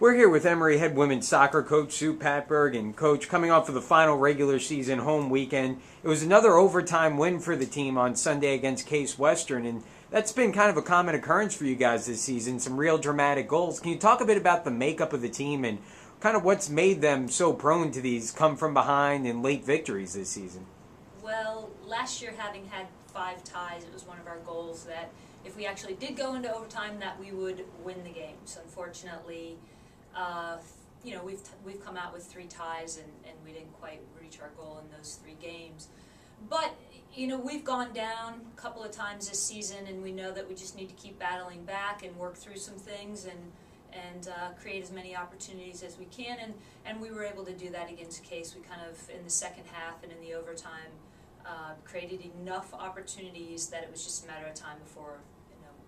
We're here with Emory head women's soccer coach Sue Patberg. And Coach, coming off of the final regular season home weekend, it was another overtime win for the team on Sunday against Case Western, and that's been kind of a common occurrence for you guys this season, some real dramatic goals. Can you talk a bit about the makeup of the team and kind of what's made them so prone to these come from behind and late victories this season? Well, last year, having had 5 ties, it was one of our goals that if we actually did go into overtime, that we would win the games. Unfortunately, we've come out with 3 ties and we didn't quite reach our goal in those 3 games. But we've gone down a couple of times this season, and we know that we just need to keep battling back and work through some things and create as many opportunities as we can. And we were able to do that against Case. We kind of, in the second half and in the overtime, created enough opportunities that it was just a matter of time before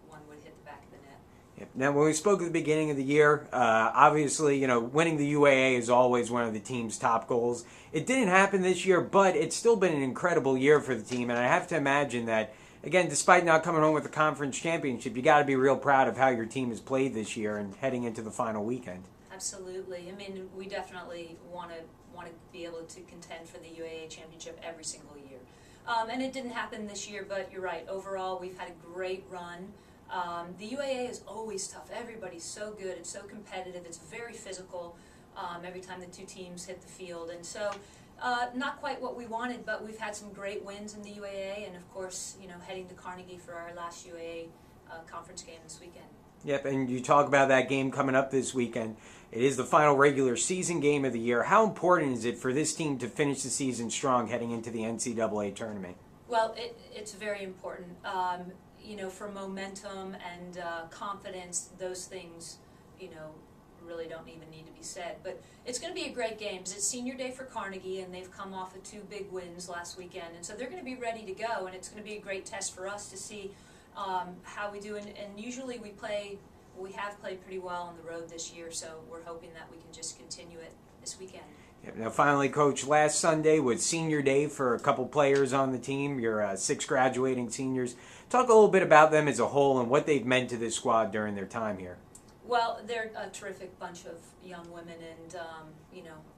one would hit the back of the net. Yep. Now, when we spoke at the beginning of the year, obviously, winning the UAA is always one of the team's top goals. It didn't happen this year, but it's still been an incredible year for the team, and I have to imagine that, again, despite not coming home with the conference championship, you got to be real proud of how your team has played this year and heading into the final weekend. Absolutely. I mean, we definitely want to be able to contend for the UAA championship every single year. And it didn't happen this year, but you're right. Overall, we've had a great run. The UAA is always tough. Everybody's so good. It's so competitive. It's very physical every time the 2 teams hit the field. And so not quite what we wanted, but we've had some great wins in the UAA. And, of course, heading to Carnegie for our last UAA conference game this weekend. Yep, and you talk about that game coming up this weekend. It is the final regular season game of the year. How important is it for this team to finish the season strong heading into the NCAA tournament? Well, it's very important. For momentum and confidence, those things, really don't even need to be said. But it's going to be a great game. It's senior day for Carnegie, and they've come off of 2 big wins last weekend. And so they're going to be ready to go, and it's going to be a great test for us to see how we do. And usually we have played pretty well on the road this year, so we're hoping that we can just continue it this weekend. Yep. Now, finally, Coach, last Sunday was senior day for a couple players on the team, your 6 graduating seniors. Talk a little bit about them as a whole and what they've meant to this squad during their time here. Well, they're a terrific bunch of young women, and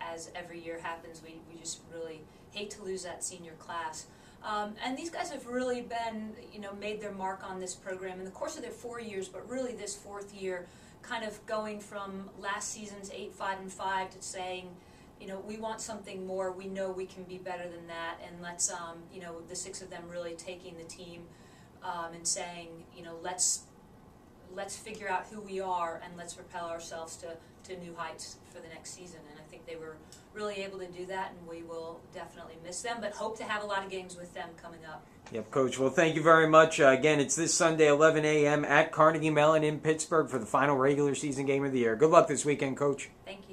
as every year happens, we just really hate to lose that senior class. And these guys have really been, made their mark on this program in the course of their 4 years, but really this 4th year, kind of going from last season's 8-5-5 to saying, we want something more. We know we can be better than that, and let's, the 6 of them really taking the team and saying, let's figure out who we are and let's propel ourselves to new heights for the next season. And I think they were really able to do that, and we will definitely miss them, but hope to have a lot of games with them coming up. Yep, Coach. Well, thank you very much. Again, it's this Sunday, 11 a.m. at Carnegie Mellon in Pittsburgh for the final regular season game of the year. Good luck this weekend, Coach. Thank you.